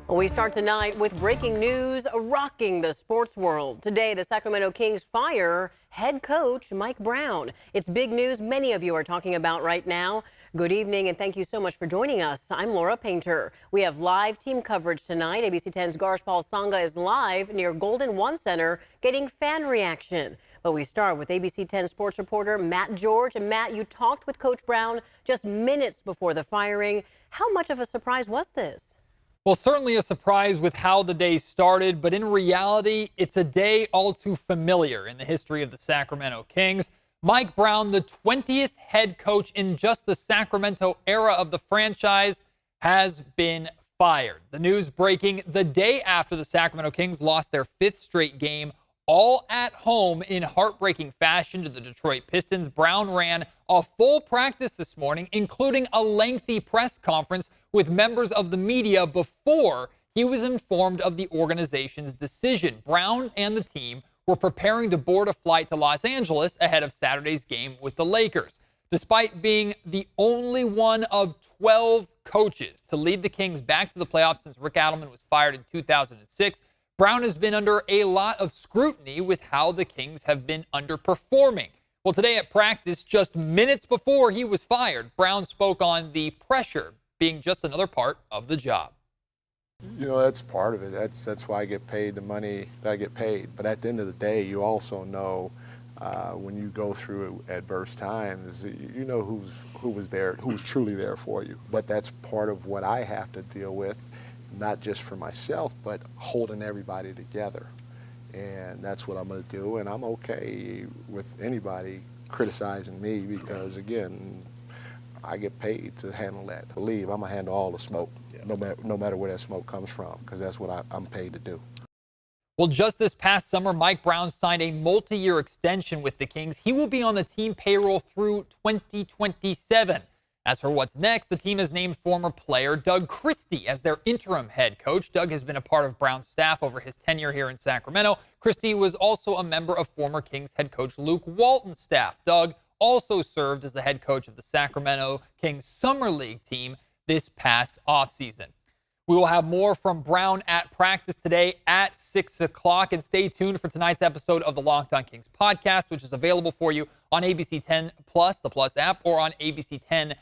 We start tonight with breaking news rocking the sports world. Today, the Sacramento Kings fire head coach Mike Brown. It's big news many of you are talking about right now. Good evening and thank you so much for joining us. I'm Laura Painter. We have live team coverage tonight. ABC 10's Garsh Paul Sanga is live near Golden One Center getting fan reaction. But we start with ABC 10 sports reporter Matt George. And Matt, you talked with Coach Brown just minutes before the firing. How much of a surprise was this? Well, certainly a surprise with how the day started, but in reality, it's a day all too familiar in the history of the Sacramento Kings. Mike Brown, the 20th head coach in just the Sacramento era of the franchise, has been fired. The news breaking the day after the Sacramento Kings lost their fifth straight game, all at home in heartbreaking fashion to the Detroit Pistons. Brown ran a full practice this morning, including a lengthy press conference with members of the media before he was informed of the organization's decision. Brown and the team were preparing to board a flight to Los Angeles ahead of Saturday's game with the Lakers. Despite being the only one of 12 coaches to lead the Kings back to the playoffs since Rick Adelman was fired in 2006, Brown has been under a lot of scrutiny with how the Kings have been underperforming. Well, today at practice, just minutes before he was fired, Brown spoke on the pressure being just another part of the job. You know, that's part of it. That's why I get paid the money that I get paid. But at the end of the day, you also know when you go through adverse times, you know who was there, who's truly there for you. But that's part of what I have to deal with, not just for myself, but holding everybody together. And that's what I'm going to do. And I'm okay with anybody criticizing me because, again, I get paid to handle that. I believe I'm going to handle all the smoke, no matter where that smoke comes from, because that's what I'm paid to do. Well, just this past summer, Mike Brown signed a multi-year extension with the Kings. He will be on the team payroll through 2027. As for what's next, the team has named former player Doug Christie as their interim head coach. Doug has been a part of Brown's staff over his tenure here in Sacramento. Christie was also a member of former Kings head coach Luke Walton's staff. Doug also served as the head coach of the Sacramento Kings Summer League team this past offseason. We will have more from Brown at practice today at 6 o'clock. And stay tuned for tonight's episode of the Locked On Kings podcast, which is available for you on ABC 10 Plus, the Plus app, or on ABC10.com.